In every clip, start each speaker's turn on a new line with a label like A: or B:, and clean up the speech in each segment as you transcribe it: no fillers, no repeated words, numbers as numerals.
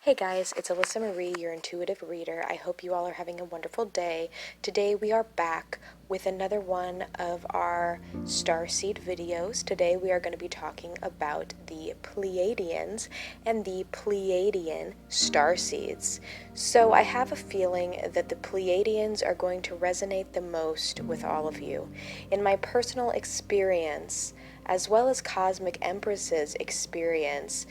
A: Hey guys, it's Alyssa Marie, your intuitive reader. I hope you all are having a wonderful day. Today we are back with another one of our Starseed videos. Today we are going to be talking about the Pleiadians and the Pleiadian Starseeds. So I have a feeling that the Pleiadians are going to resonate the most with all of you. In my personal experience, as well as Cosmic Empress's experience,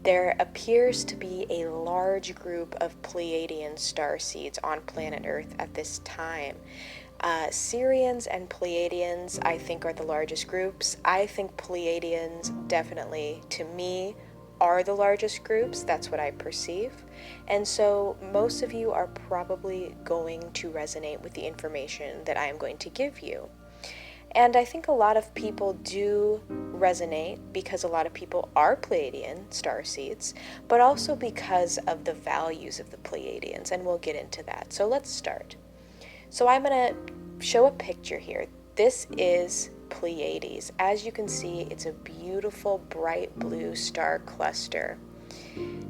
A: there appears to be a large group of Pleiadian starseeds on planet Earth at this time. Sirians and Pleiadians, I think, are the largest groups. I think Pleiadians definitely, to me, are the largest groups. That's what I perceive. And so most of you are probably going to resonate with the information that I am going to give you. And I think a lot of people do resonate because a lot of people are Pleiadian starseeds, but also because of the values of the Pleiadians, and we'll get into that. So let's start. So I'm going to show a picture here. This is Pleiades. As you can see, it's a beautiful bright blue star cluster.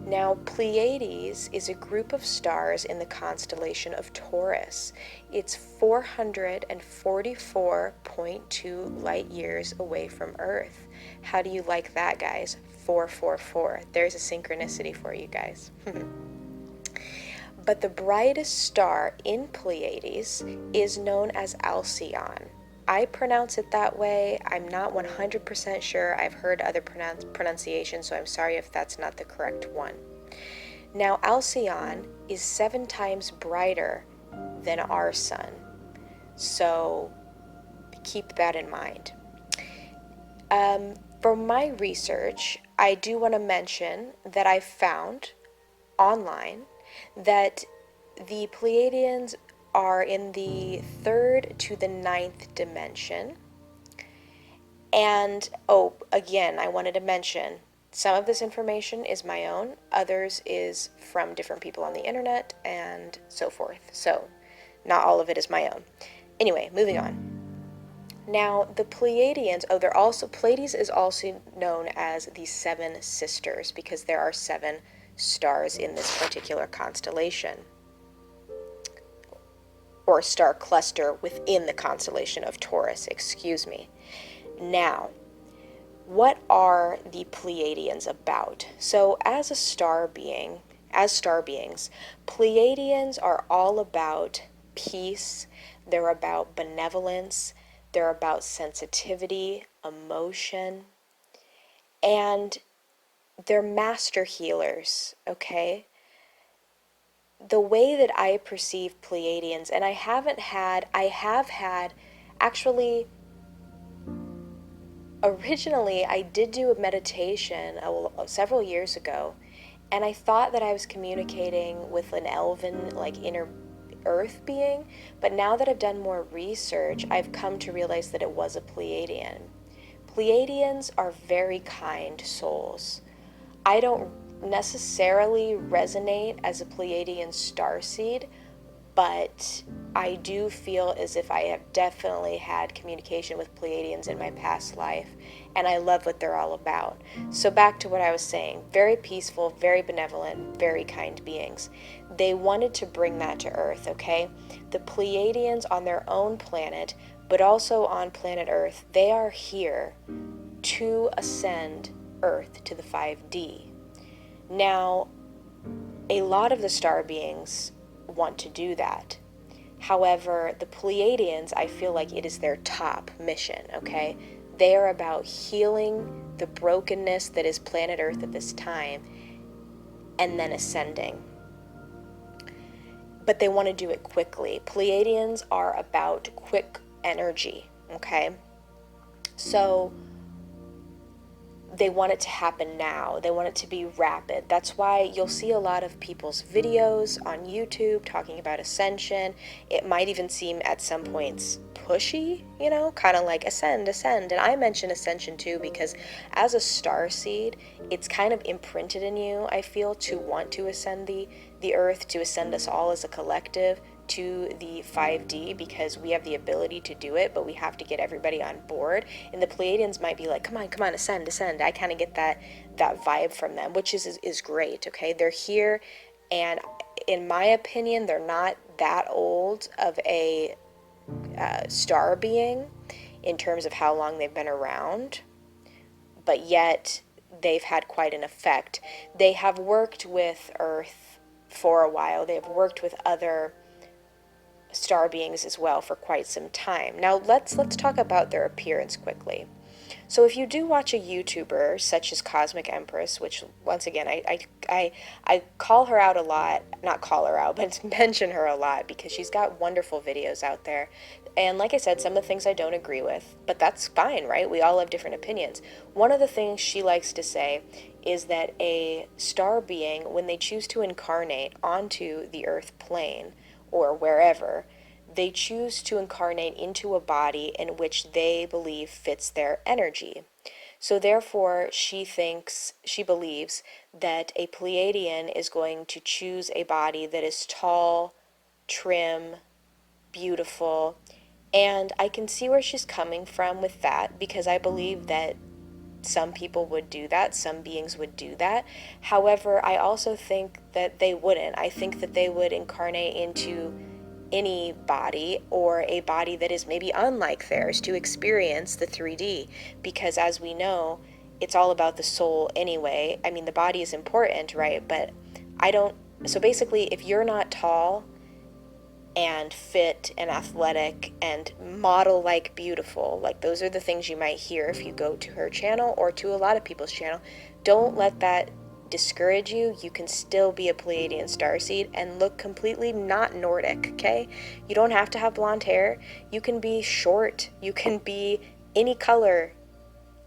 A: Now, Pleiades is a group of stars in the constellation of Taurus. It's 444.2 light years away from Earth. How do you like that, guys? 444. There's a synchronicity for you guys. But the brightest star in Pleiades is known as Alcyon. I pronounce it that way. I'm not 100% sure. I've heard other pronunciations, so I'm sorry if that's not the correct one. Now, Alcyon is 7 times brighter than our sun, so keep that in mind. From my research, I do want to mention that I found online that the Pleiadians are in the 3rd to the 9th dimension. And, again, I wanted to mention, some of this information is my own, others is from different people on the internet, and so forth. So, not all of it is my own. Anyway, moving on. Now, the Pleiadians, Pleiades is also known as the 7 sisters, because there are 7 stars in this particular constellation, or star cluster within the constellation of Taurus, excuse me. Now, what are the Pleiadians about? So as star beings, Pleiadians are all about peace, they're about benevolence, they're about sensitivity, emotion, and they're master healers, okay? The way that I perceive Pleiadians, and I have had, actually, originally I did do a meditation several years ago, and I thought that I was communicating with an elven, inner earth being, but now that I've done more research, I've come to realize that it was a Pleiadian. Pleiadians are very kind souls. I don't necessarily resonate as a Pleiadian starseed, but I do feel as if I have definitely had communication with Pleiadians in my past life, and I love what they're all about. So back to what I was saying, very peaceful, very benevolent, very kind beings. They wanted to bring that to Earth, okay? The Pleiadians on their own planet, but also on planet Earth, they are here to ascend Earth to the 5D. Now, a lot of the star beings want to do that. However, the Pleiadians, I feel like it is their top mission, okay? They are about healing the brokenness that is planet Earth at this time and then ascending. But they want to do it quickly. Pleiadians are about quick energy, okay? So they want it to happen now. They want it to be rapid. That's why you'll see a lot of people's videos on YouTube talking about ascension. It might even seem at some points pushy, kind of like ascend. And I mention ascension too because as a starseed, it's kind of imprinted in you, I feel, to want to ascend the earth, to ascend us all as a collective, to the 5D because we have the ability to do it, but we have to get everybody on board. And the Pleiadians might be like, come on, ascend. I kind of get that vibe from them, which is great, okay? They're here, and in my opinion, they're not that old of a star being in terms of how long they've been around, but yet they've had quite an effect. They have worked with Earth for a while. They have worked with other star beings as well for quite some time. Now let's talk about their appearance quickly. So if you do watch a YouTuber such as Cosmic Empress, which once again I call her out a lot, not call her out, but mention her a lot because she's got wonderful videos out there. And like I said, some of the things I don't agree with, but that's fine, right? We all have different opinions. One of the things she likes to say is that a star being, when they choose to incarnate onto the Earth plane or wherever, they choose to incarnate into a body in which they believe fits their energy. So therefore, she believes that a Pleiadian is going to choose a body that is tall, trim, beautiful, and I can see where she's coming from with that, because I believe that some people would do that, some beings would do that. However, I also think that they wouldn't. I think that they would incarnate into any body, or a body that is maybe unlike theirs, to experience the 3D, because as we know, it's all about the soul anyway. I mean, the body is important, right? But so basically, if you're not tall and fit and athletic and model-like beautiful, like those are the things you might hear if you go to her channel or to a lot of people's channel, don't let that discourage you. You can still be a Pleiadian starseed and look completely not Nordic, okay? You don't have to have blonde hair. You can be short. You can be any color,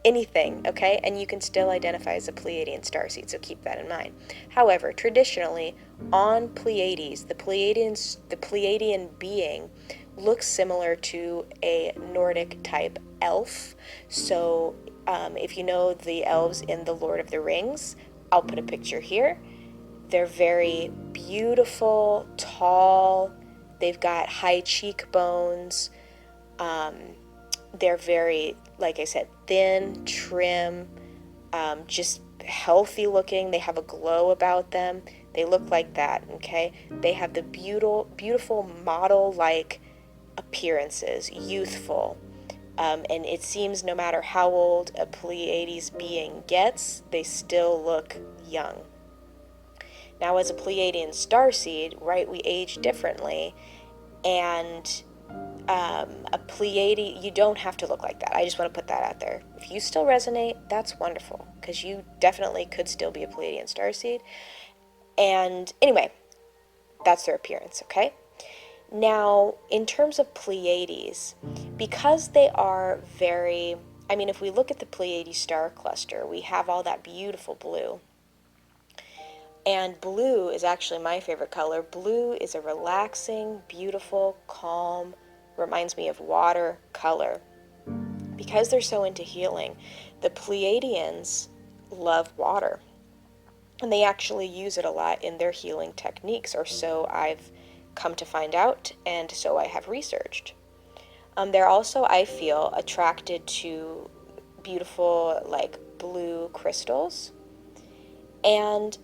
A: anything, okay? And you can still identify as a Pleiadian starseed, so keep that in mind. However, traditionally, on Pleiades, the Pleiadian being looks similar to a Nordic type elf. So if you know the elves in The Lord of the Rings, I'll put a picture here. They're very beautiful, tall, they've got high cheekbones, they're very, like I said, thin, trim, just healthy looking. They have a glow about them. They look like that, okay? They have the beautiful model-like appearances, youthful. And it seems no matter how old a Pleiades being gets, they still look young. Now, as a Pleiadian starseed, right, we age differently, and a Pleiadian, you don't have to look like that. I just want to put that out there. If you still resonate, that's wonderful, because you definitely could still be a Pleiadian starseed. And anyway, that's their appearance, okay? Now, in terms of Pleiades, because they are very, I mean, if we look at the Pleiades star cluster, we have all that beautiful blue. And blue is actually my favorite color. Blue is a relaxing, beautiful, calm, reminds me of water color. Because they're so into healing, the Pleiadians love water. And they actually use it a lot in their healing techniques, or so I've come to find out, and so I have researched. They're also, I feel, attracted to beautiful, like, blue crystals. And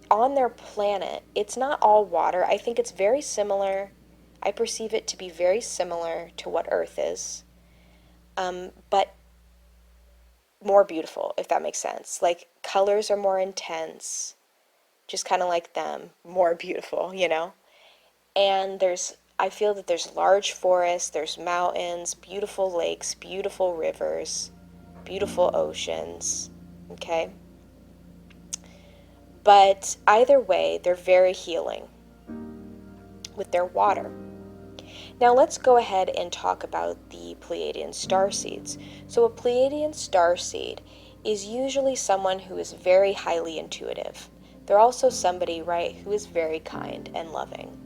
A: on their planet, it's not all water. I think it's very similar. I perceive it to be very similar to what Earth is, but more beautiful, if that makes sense. Like, colors are more intense, just kind of like them, more beautiful, you know? And I feel that there's large forests, there's mountains, beautiful lakes, beautiful rivers, beautiful oceans, okay? But either way, they're very healing with their water. Now let's go ahead and talk about the Pleiadian starseeds. So a Pleiadian starseed is usually someone who is very highly intuitive. They're also somebody, right, who is very kind and loving.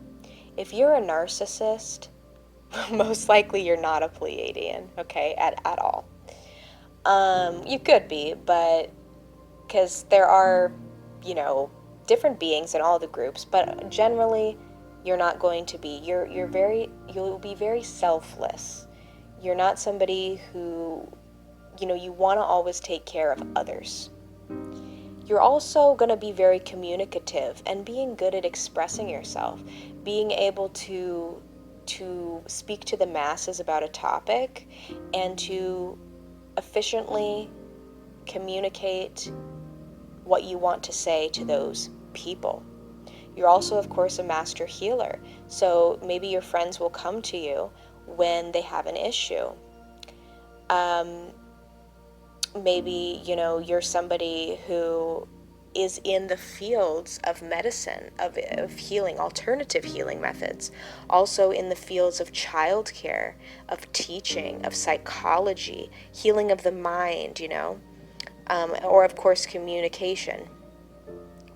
A: If you're a narcissist, most likely you're not a Pleiadian, okay, at all. You could be, but because there are, you know, different beings in all the groups, but generally You're not going to be. You'll be very selfless. You're not somebody who, you want to always take care of others. You're also going to be very communicative and being good at expressing yourself, being able to speak to the masses about a topic and to efficiently communicate what you want to say to those people. You're also, of course, a master healer. So maybe your friends will come to you when they have an issue. Maybe, you're somebody who is in the fields of medicine, of healing, alternative healing methods. Also in the fields of childcare, of teaching, of psychology, healing of the mind, or of course communication.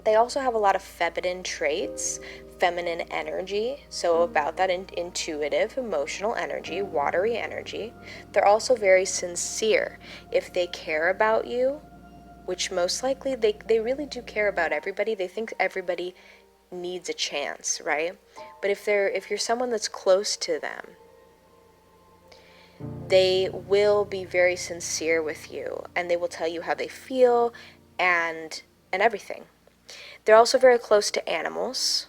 A: They also have a lot of feminine traits, feminine energy, so about that intuitive, emotional energy, watery energy. They're also very sincere. If they care about you, which most likely they really do care about everybody, they think everybody needs a chance, right? But if you're someone that's close to them, they will be very sincere with you, and they will tell you how they feel and everything. They're also very close to animals.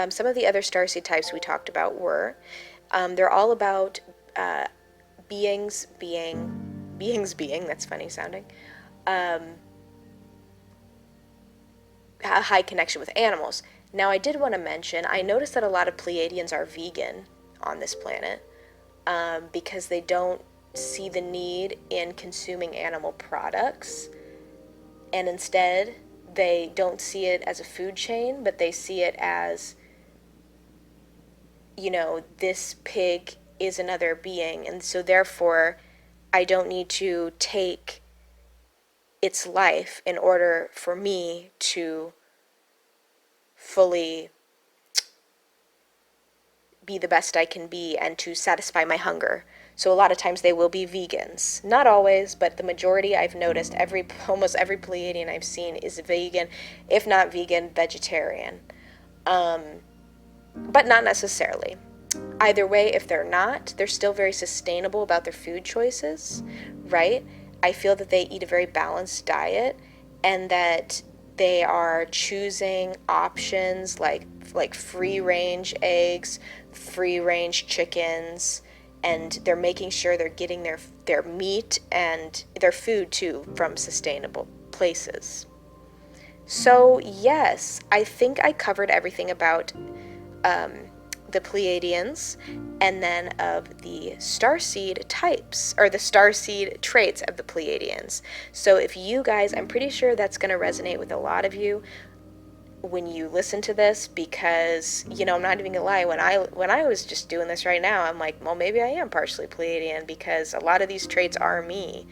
A: Some of the other starseed types we talked about were, they're all about beings being, that's funny sounding, a high connection with animals. Now, I did want to mention, I noticed that a lot of Pleiadians are vegan on this planet because they don't see the need in consuming animal products, and instead they don't see it as a food chain, but they see it as, this pig is another being, and so therefore I don't need to take its life in order for me to fully be the best I can be and to satisfy my hunger. So a lot of times they will be vegans. Not always, but the majority I've noticed, almost every Pleiadian I've seen is vegan, if not vegan, vegetarian. But not necessarily. Either way, if they're not, they're still very sustainable about their food choices, right? I feel that they eat a very balanced diet and that they are choosing options like free-range eggs, free-range chickens, and they're making sure they're getting their meat and their food too from sustainable places. So yes, I think I covered everything about the Pleiadians, and then of the starseed types, or the starseed traits of the Pleiadians. So if you guys, I'm pretty sure that's going to resonate with a lot of you when you listen to this, because, I'm not even gonna lie, when I was just doing this right now, I'm like, well, maybe I am partially Pleiadian, because a lot of these traits are me,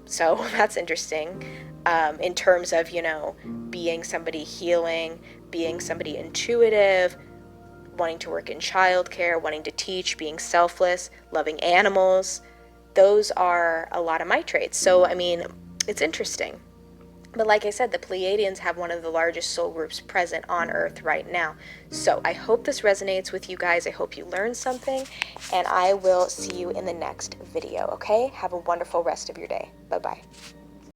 A: So that's interesting, in terms of, being somebody healing, being somebody intuitive, wanting to work in childcare, wanting to teach, being selfless, loving animals. Those are a lot of my traits. So, it's interesting. But like I said, the Pleiadians have one of the largest soul groups present on Earth right now. So I hope this resonates with you guys. I hope you learned something, and I will see you in the next video, okay? Have a wonderful rest of your day. Bye-bye.